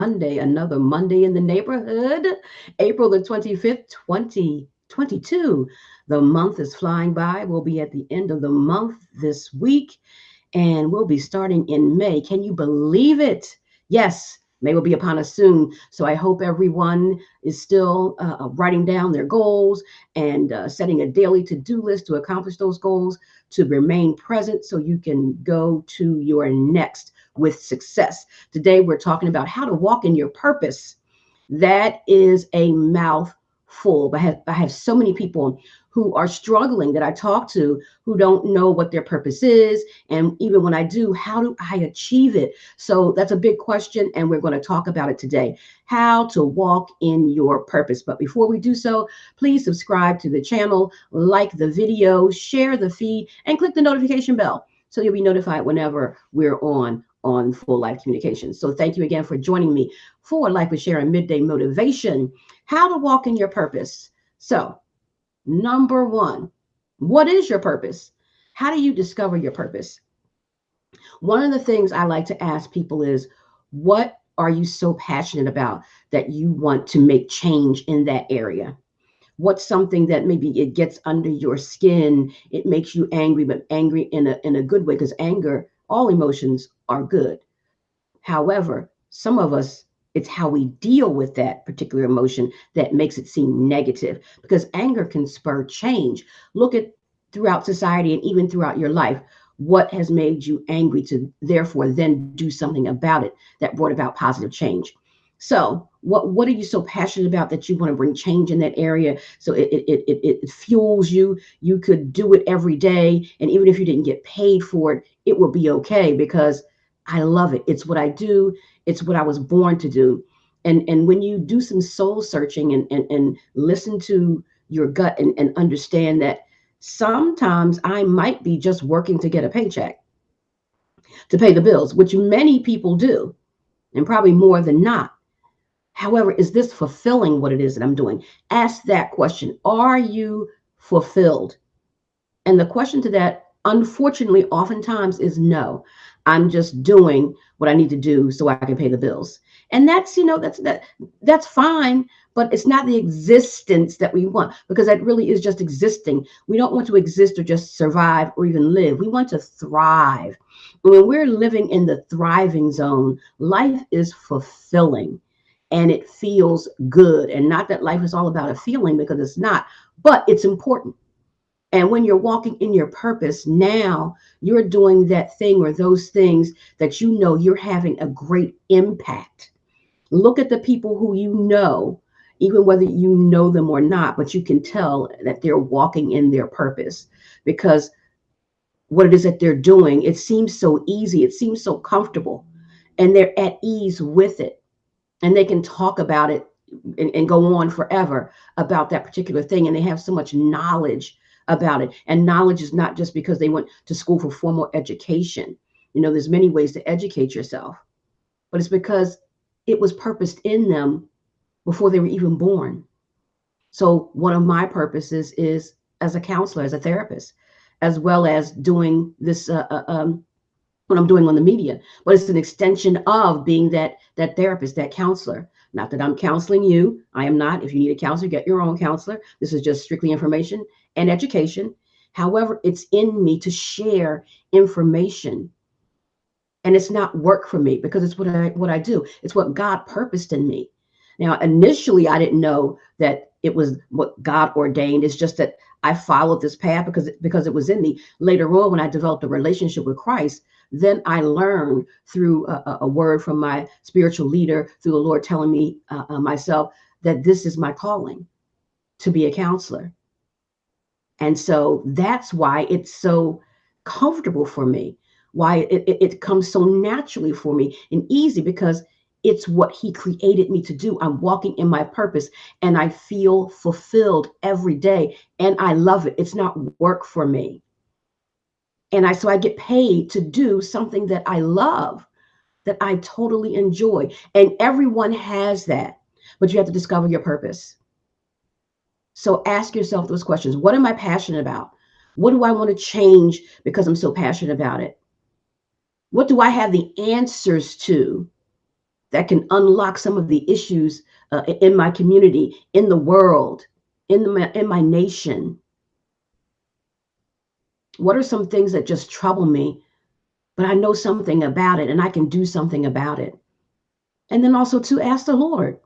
Monday, another Monday in the neighborhood. April the 25th, 2022. The month is flying by. We'll be at the end of the month this week and we'll be starting in May. Can you believe it? Yes, May will be upon us soon. So I hope everyone is still writing down their goals and setting a daily to-do list to accomplish those goals, to remain present so you can go to your next with success. Today, we're talking about how to walk in your purpose. That is a mouthful, but I have so many people who are struggling that I talk to who don't know what their purpose is. And even when I do, how do I achieve it? So that's a big question. And we're going to talk about it today, how to walk in your purpose. But before we do so, please subscribe to the channel, like the video, share the feed, and click the notification bell so you'll be notified whenever we're on Full Life Communications. So thank you again for joining me for Life with Sharon Midday Motivation, how to walk in your purpose. So number one, what is your purpose? How do you discover your purpose? One of the things I like to ask people is, what are you so passionate about that you want to make change in that area? What's something that maybe it gets under your skin? It makes you angry, but angry in a good way, because anger, all emotions are good. However, some of us, it's how we deal with that particular emotion that makes it seem negative, because anger can spur change. Look at throughout society and even throughout your life, what has made you angry to therefore then do something about it that brought about positive change. So what are you so passionate about that you want to bring change in that area? So it fuels you. You could do it every day. And even if you didn't get paid for it, it will be okay, because I love it. It's what I do. It's what I was born to do. And when you do some soul searching and listen to your gut and understand that sometimes I might be just working to get a paycheck to pay the bills, which many people do, and probably more than not. However, is this fulfilling what it is that I'm doing? Ask that question. Are you fulfilled? And the question to that, unfortunately, oftentimes is no. I'm just doing what I need to do so I can pay the bills. And that's, that's fine, but it's not the existence that we want, because that really is just existing. We don't want to exist or just survive or even live. We want to thrive. When we're living in the thriving zone, life is fulfilling and it feels good. And not that life is all about a feeling, because it's not, but it's important. And when you're walking in your purpose, now you're doing that thing or those things that you know you're having a great impact. Look at the people who you know, even whether you know them or not, but you can tell that they're walking in their purpose, because what it is that they're doing, it seems so easy, it seems so comfortable, and they're at ease with it. And they can talk about it and go on forever about that particular thing. And they have so much knowledge about it. And knowledge is not just because they went to school for formal education. There's many ways to educate yourself, but it's because it was purposed in them before they were even born. So one of my purposes is as a counselor, as a therapist, as well as doing this, what I'm doing on the media, but it's an extension of being that therapist, that counselor. Not that I'm counseling you. I am not. If you need a counselor, get your own counselor. This is just strictly information and education. However, it's in me to share information. And it's not work for me, because it's what I do. It's what God purposed in me. Now, initially, I didn't know that it was what God ordained. It's just that I followed this path because it was in me. Later on, when I developed a relationship with Christ, then I learned through a word from my spiritual leader, through the Lord telling me myself that this is my calling, to be a counselor. And so that's why it's so comfortable for me, why it comes so naturally for me and easy, because it's what he created me to do. I'm walking in my purpose and I feel fulfilled every day and I love it. It's not work for me. And so I get paid to do something that I love, that I totally enjoy. And everyone has that, but you have to discover your purpose. So ask yourself those questions. What am I passionate about? What do I want to change because I'm so passionate about it? What do I have the answers to that can unlock some of the issues in my community, in the world, in my nation? What are some things that just trouble me, but I know something about it and I can do something about it? And then also to ask the Lord.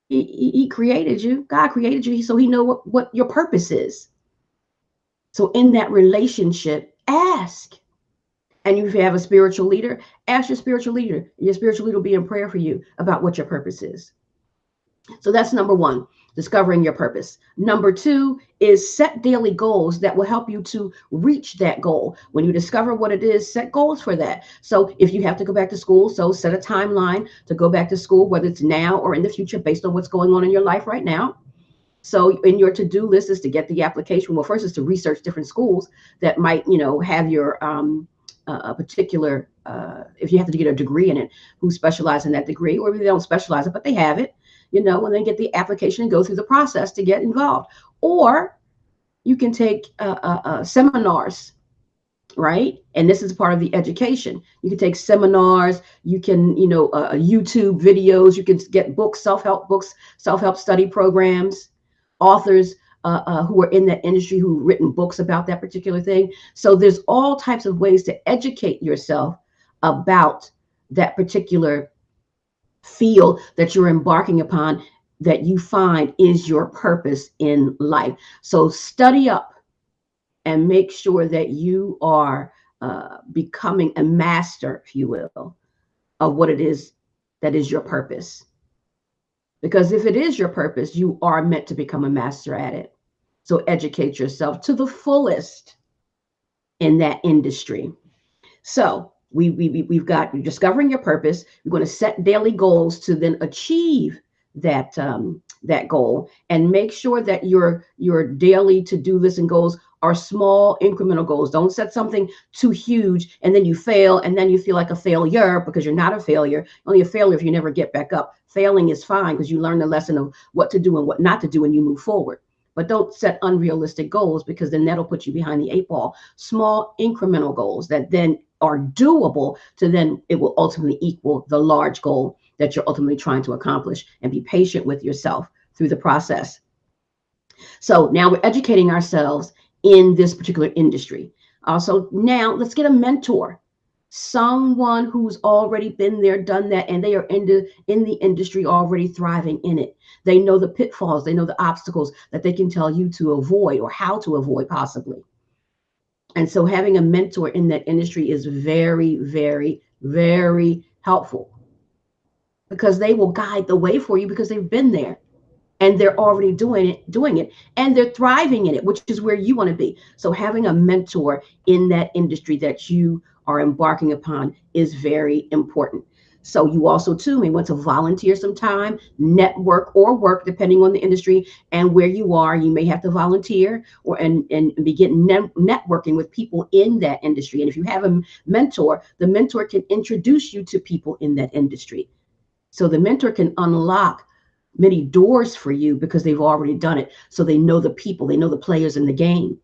He created you. God created you, so he know what your purpose is. So in that relationship, ask. And if you have a spiritual leader, ask your spiritual leader. Your spiritual leader will be in prayer for you about what your purpose is. So that's number one, discovering your purpose. Number two is set daily goals that will help you to reach that goal. When you discover what it is, set goals for that. So if you have to go back to school, so set a timeline to go back to school, whether it's now or in the future, based on what's going on in your life right now. So in your to-do list is to get the application. Well, first is to research different schools that might, have your a particular, if you have to get a degree in it, who specialize in that degree, or if they don't specialize it, but they have it, when they get the application and go through the process to get involved. Or you can take seminars, right? And this is part of the education. You can take seminars, you can, YouTube videos, you can get books, self-help study programs, authors who are in that industry who've written books about that particular thing. So there's all types of ways to educate yourself about that particular field that you're embarking upon, that you find is your purpose in life. So study up and make sure that you are becoming a master, if you will, of what it is that is your purpose. Because if it is your purpose, you are meant to become a master at it. So educate yourself to the fullest in that industry. So we've got you discovering your purpose. You're going to set daily goals to then achieve that that goal, and make sure that your daily to-do list and goals are small incremental goals. Don't set something too huge and then you fail and then you feel like a failure, because you're not a failure. Only a failure if you never get back up. Failing is fine because you learn the lesson of what to do and what not to do and you move forward. But don't set unrealistic goals, because then that'll put you behind the eight ball. Small incremental goals that then are doable, to then it will ultimately equal the large goal that you're ultimately trying to accomplish. And be patient with yourself through the process. So now we're educating ourselves in this particular industry. Also, now let's get a mentor, someone who's already been there, done that, and they are in the industry, already thriving in it. They know the pitfalls, they know the obstacles that they can tell you to avoid, or how to avoid possibly. And so having a mentor in that industry is very, very, very helpful, because they will guide the way for you, because they've been there and they're already doing it, and they're thriving in it, which is where you want to be. So having a mentor in that industry that you are embarking upon is very important. So you also too may want to volunteer some time, network or work, depending on the industry and where you are. You may have to volunteer and begin networking with people in that industry. And if you have a mentor, the mentor can introduce you to people in that industry. So the mentor can unlock many doors for you, because they've already done it. So they know the people, they know the players in the game.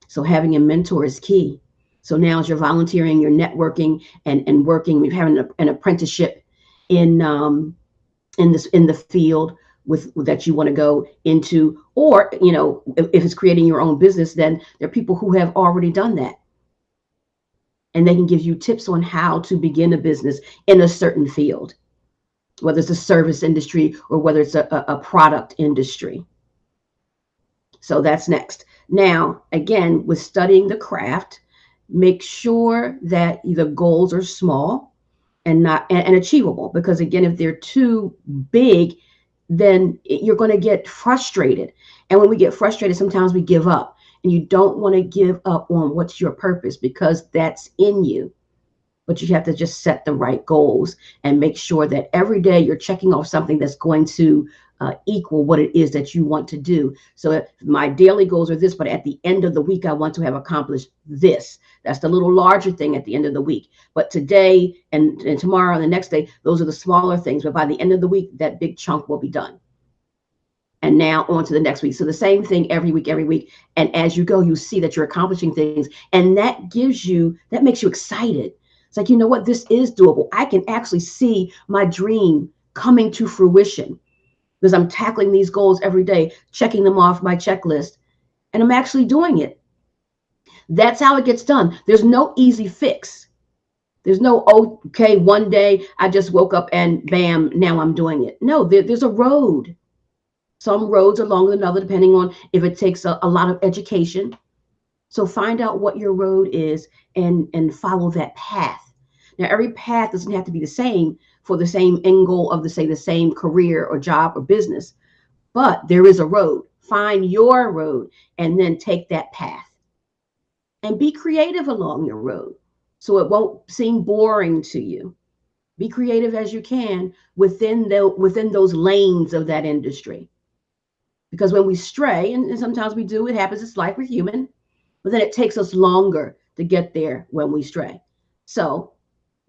So having a mentor is key. So now as you're volunteering, you're networking and working, we're having an apprenticeship in the field with that you want to go into, or if it's creating your own business, then there are people who have already done that, and they can give you tips on how to begin a business in a certain field, whether it's a service industry or whether it's a product industry. So that's next. Now, again, with studying the craft, make sure that the goals are small and achievable, because again, if they're too big, then you're going to get frustrated. And when we get frustrated, sometimes we give up, and you don't want to give up on what's your purpose, because that's in you. But you have to just set the right goals and make sure that every day you're checking off something that's going to equal what it is that you want to do. So my daily goals are this, but at the end of the week, I want to have accomplished this. That's the little larger thing at the end of the week. But today and tomorrow and the next day, those are the smaller things. But by the end of the week, that big chunk will be done. And now on to the next week. So the same thing every week. And as you go, you see that you're accomplishing things. And that makes you excited. It's like, you know what? This is doable. I can actually see my dream coming to fruition because I'm tackling these goals every day, checking them off my checklist, and I'm actually doing it. That's how it gets done. There's no easy fix. There's no, oh, okay, one day I just woke up and bam, now I'm doing it. No, there's a road. Some roads are longer than others, depending on if it takes a lot of education. So find out what your road is and follow that path. Now, every path doesn't have to be the same for the same end goal of the same career or job or business, but there is a road. Find your road and then take that path and be creative along your road so it won't seem boring to you. Be creative as you can within those lanes of that industry. Because when we stray, and sometimes we do, it happens, it's life, we're human, but then it takes us longer to get there when we stray. So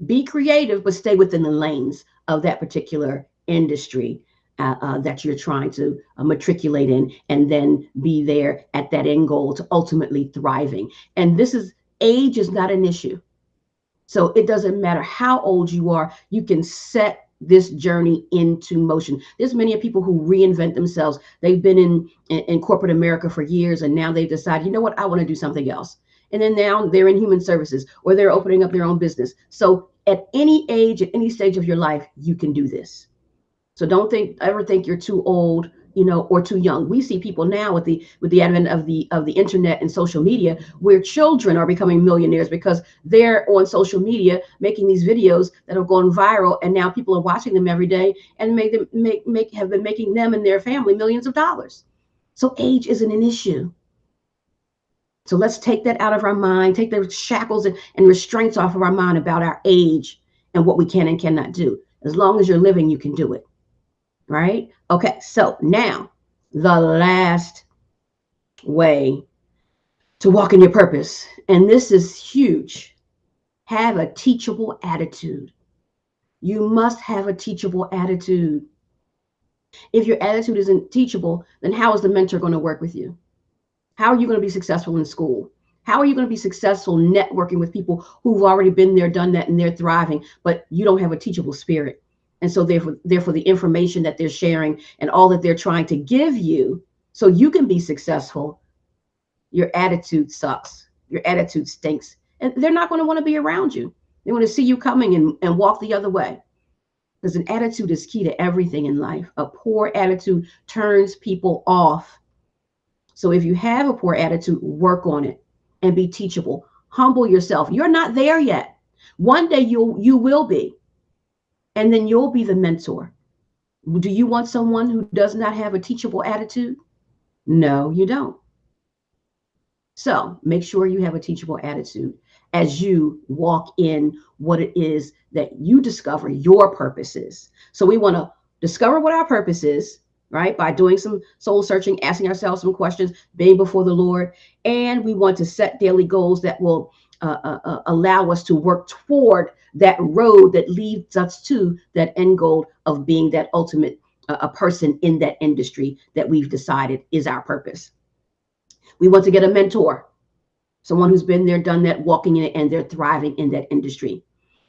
be creative, but stay within the lanes of that particular industry that you're trying to matriculate in, and then be there at that end goal to ultimately thriving. And age is not an issue. So it doesn't matter how old you are, you can set this journey into motion. There's many people who reinvent themselves. They've been in corporate America for years, and now they've decided, you know what, I want to do something else. And then now they're in human services or they're opening up their own business. So at any age, at any stage of your life, you can do this. So don't ever think you're too old, or too young. We see people now with the advent of the internet and social media, where children are becoming millionaires because they're on social media making these videos that have gone viral, and now people are watching them every day and have been making them and their family millions of dollars. So age isn't an issue. So let's take that out of our mind, take the shackles and restraints off of our mind about our age and what we can and cannot do. As long as you're living, you can do it. Right? Okay, so now the last way to walk in your purpose, and this is huge. Have a teachable attitude. You must have a teachable attitude. If your attitude isn't teachable, then how is the mentor going to work with you? How are you going to be successful in school? How are you going to be successful networking with people who've already been there, done that, and they're thriving, but you don't have a teachable spirit? And so therefore the information that they're sharing and all that they're trying to give you so you can be successful, your attitude sucks. Your attitude stinks. And they're not going to want to be around you. They want to see you coming and walk the other way. Because an attitude is key to everything in life. A poor attitude turns people off. So if you have a poor attitude, work on it and be teachable. Humble yourself. You're not there yet. One day you will be. And then you'll be the mentor. Do you want someone who does not have a teachable attitude? No, you don't. So make sure you have a teachable attitude as you walk in what it is that you discover your purpose is. So we want to discover what our purpose is, right? By doing some soul searching, asking ourselves some questions, being before the Lord. And we want to set daily goals that will allow us to work toward that road that leads us to that end goal of being that ultimate a person in that industry that we've decided is our purpose. We want to get a mentor, someone who's been there, done that, walking in it, and they're thriving in that industry.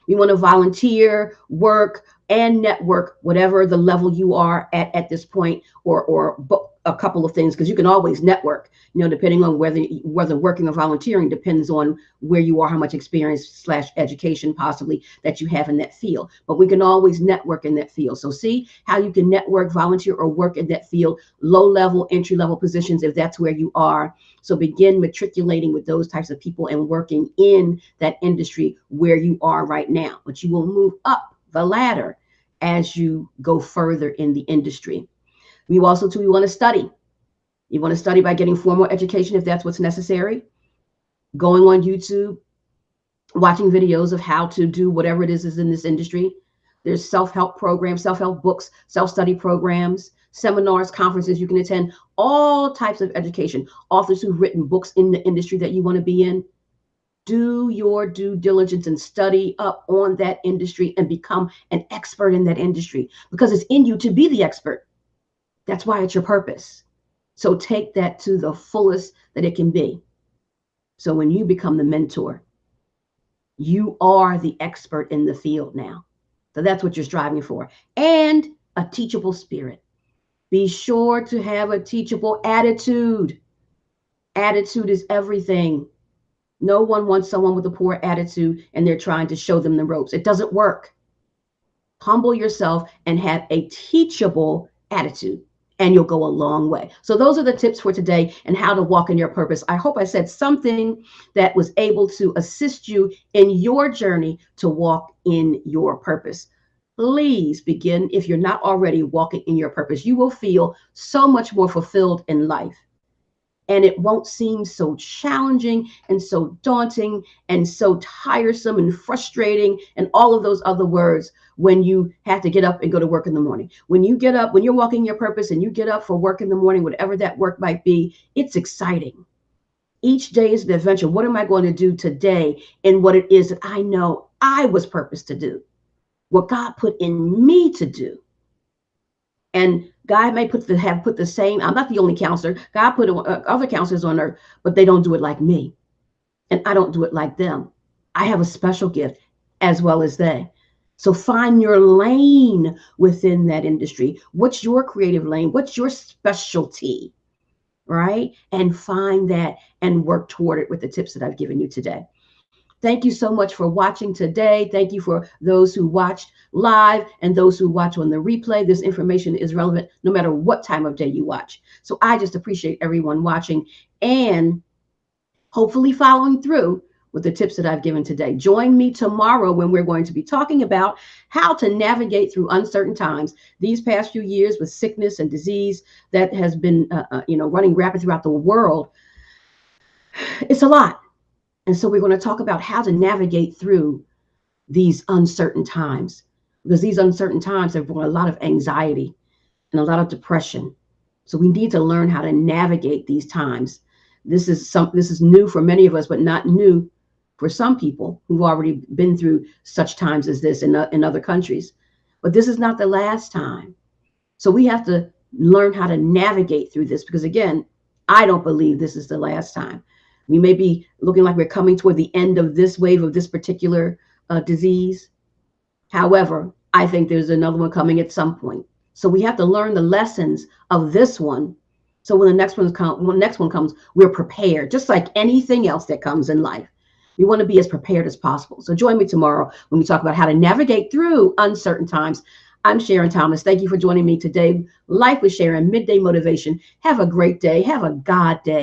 We want to volunteer, work, and network, whatever the level you are at this point, or a couple of things, because you can always network, depending on whether working or volunteering depends on where you are, how much experience / education possibly that you have in that field. But we can always network in that field. So see how you can network, volunteer, or work in that field, low level, entry level positions, if that's where you are. So begin matriculating with those types of people and working in that industry where you are right now. But you will move up the ladder as you go further in the industry. We want to study. You want to study by getting formal education if that's what's necessary. Going on YouTube, watching videos of how to do whatever it is in this industry. There's self-help programs, self-help books, self-study programs, seminars, conferences you can attend, all types of education. Authors who've written books in the industry that you want to be in. Do your due diligence and study up on that industry and become an expert in that industry, because it's in you to be the expert. That's why it's your purpose. So take that to the fullest that it can be. So when you become the mentor, You are the expert in the field now. So that's what you're striving for. And a teachable spirit. Be sure to have a teachable attitude. Attitude is everything. No one wants someone with a poor attitude and they're trying to show them the ropes. It doesn't work. Humble yourself and have a teachable attitude, and you'll go a long way. So those are the tips for today and how to walk in your purpose. I hope I said something that was able to assist you in your journey to walk in your purpose. Please begin, if you're not already walking in your purpose. You will feel so much more fulfilled in life, and it won't seem so challenging and so daunting and so tiresome and frustrating and all of those other words when you have to get up and go to work in the morning. When you get up, when you're walking your purpose and you get up for work in the morning, whatever that work might be, it's exciting. Each day is an adventure. What am I going to do today in what it is that I know I was purposed to do? What God put in me to do. And God may have put the same. I'm not the only counselor. God put other counselors on earth, but they don't do it like me, and I don't do it like them. I have a special gift as well as they. So find your lane within that industry. What's your creative lane? What's your specialty, right? And find that and work toward it with the tips that I've given you today. Thank you so much for watching today. Thank you for those who watched live and those who watch on the replay. This information is relevant no matter what time of day you watch. So I just appreciate everyone watching and hopefully following through with the tips that I've given today. Join me tomorrow when we're going to be talking about how to navigate through uncertain times. These past few years with sickness and disease that has been running rapid throughout the world, it's a lot. And so we're going to talk about how to navigate through these uncertain times, because these uncertain times have brought a lot of anxiety and a lot of depression. So we need to learn how to navigate these times. This is new for many of us, but not new for some people who've already been through such times as this in other countries. But this is not the last time. So we have to learn how to navigate through this, because again, I don't believe this is the last time. We may be looking like we're coming toward the end of this wave of this particular disease. However, I think there's another one coming at some point. So we have to learn the lessons of this one. So when the next one comes, we're prepared, just like anything else that comes in life. We want to be as prepared as possible. So join me tomorrow when we talk about how to navigate through uncertain times. I'm Sharon Thomas. Thank you for joining me today. Life with Sharon, Midday Motivation. Have a great day. Have a God day.